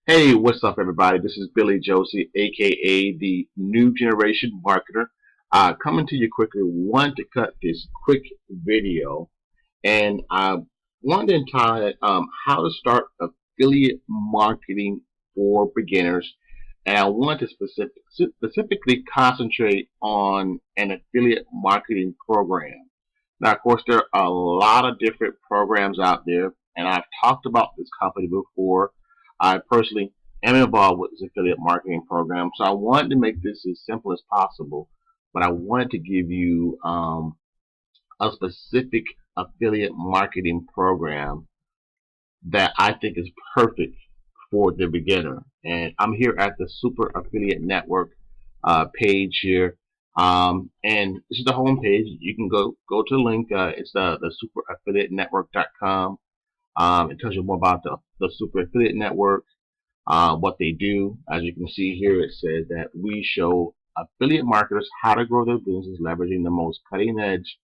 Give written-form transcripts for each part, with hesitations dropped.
Hey, what's up, everybody? This is Billy Josie, aka the New Generation Marketer, coming to you quickly. Want to cut this quick video, and I wanted to entitle how to start affiliate marketing for beginners, and I want to specifically concentrate on an affiliate marketing program. Now, of course, there are a lot of different programs out there, and I've talked about this company before. I personally am involved with this affiliate marketing program, so I wanted to make this as simple as possible. But I wanted to give you a specific affiliate marketing program that I think is perfect for the beginner. And I'm here at the Super Affiliate Network page here. And this is the home page. You can go to the link. It's the superaffiliatenetwork.com. It tells you more about the Super Affiliate Network, what they do. As you can see here, it says that we show affiliate marketers how to grow their businesses leveraging the most cutting edge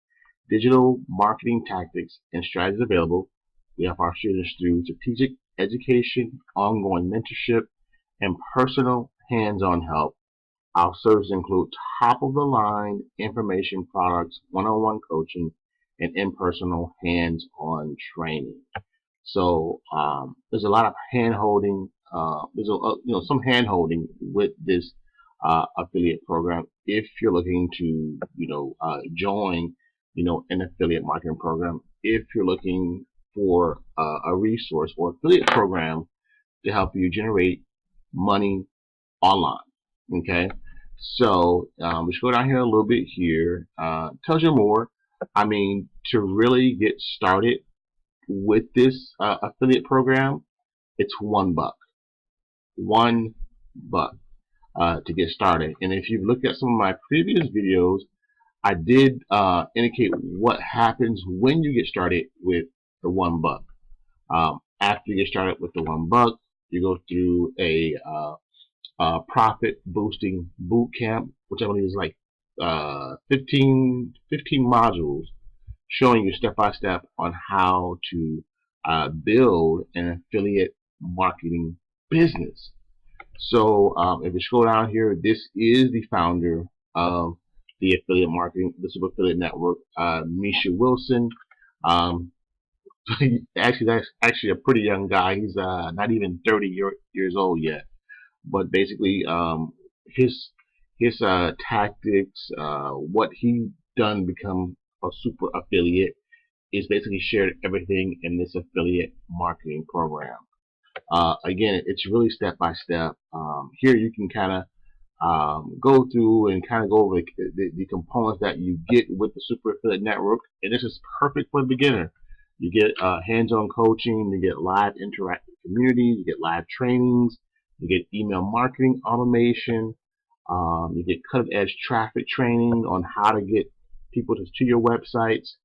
digital marketing tactics and strategies available. We help our students through strategic education, ongoing mentorship, and personal hands-on help. Our services include top-of-the-line information products, one-on-one coaching, and impersonal hands-on training. So there's a lot of hand-holding. There's some hand-holding with this affiliate program if you're looking to join an affiliate marketing program. If you're looking for a resource or affiliate program to help you generate money online. Okay, so we should go down here a little bit here. Tells you more. I mean, to really get started with this affiliate program, it's $1. $1 to get started. And if you look at some of my previous videos, I did indicate what happens when you get started with the $1. After you get started with the $1, you go through a profit boosting boot camp, which I believe is like 15 modules showing you step by step on how to build an affiliate marketing business. So if you scroll down here, this is the founder of the affiliate marketing, the Super Affiliate Network, Misha Wilson. Actually, that's actually a pretty young guy. He's not even 30 years old yet. But basically, his tactics, what he done become a super affiliate, is basically shared everything in this affiliate marketing program. Again, it's really step by step. Here you can kind of go through and kind of go over the components that you get with the Super Affiliate Network, and this is perfect for the beginner. You get hands-on coaching, you get live interactive communities, you get live trainings, you get email marketing automation, you get cutting-edge traffic training on how to get people to your websites,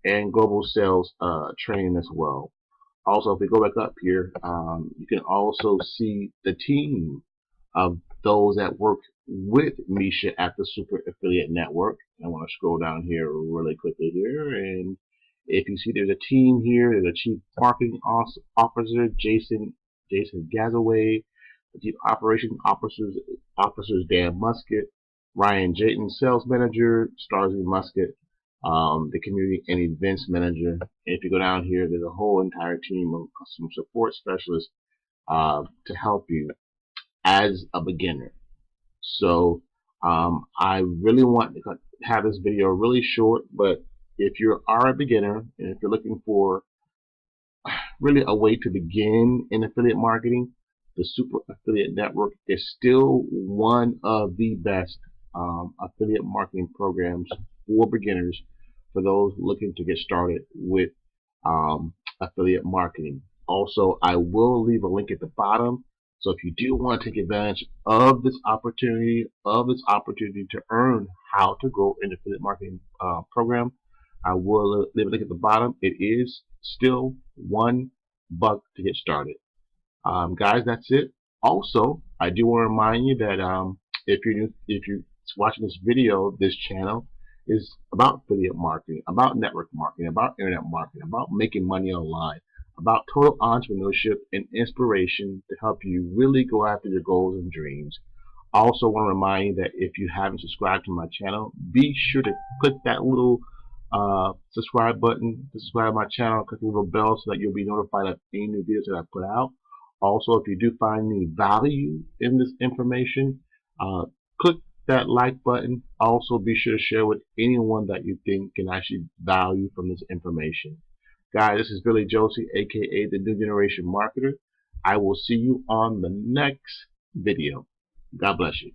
and global sales training as well. Also, if we go back up here, you can also see the team of those that work with Misha at the Super Affiliate Network. I want to scroll down here really quickly here, and if you see there's a team here, there's a Chief Marketing Officer, Jason Gazaway, the Chief Operations Officers Dan Musket, Ryan Jayton, Sales Manager, Starzy Musket, the Community and Events Manager. And if you go down here, there's a whole entire team of customer support specialists to help you as a beginner. So I really want to have this video really short, but if you are a beginner and if you're looking for really a way to begin in affiliate marketing, the Super Affiliate Network is still one of the best affiliate marketing programs for beginners, for those looking to get started with affiliate marketing. Also, I will leave a link at the bottom. So if you do want to take advantage of this opportunity, to earn how to grow an affiliate marketing program, I will leave a link at the bottom. It is still $1 to get started. Guys, that's it. Also, I do want to remind you that if you're watching this video, this channel is about affiliate marketing, about network marketing, about internet marketing, about making money online, about total entrepreneurship and inspiration to help you really go after your goals and dreams. I also want to remind you that if you haven't subscribed to my channel, be sure to click that little subscribe button to subscribe to my channel, click the little bell so that you'll be notified of any new videos that I put out. Also, if you do find any value in this information, click that like button. Also, be sure to share with anyone that you think can actually value from this information. Guys, this is Billy Josie, aka the New Generation Marketer. I will see you on the next video. God bless you.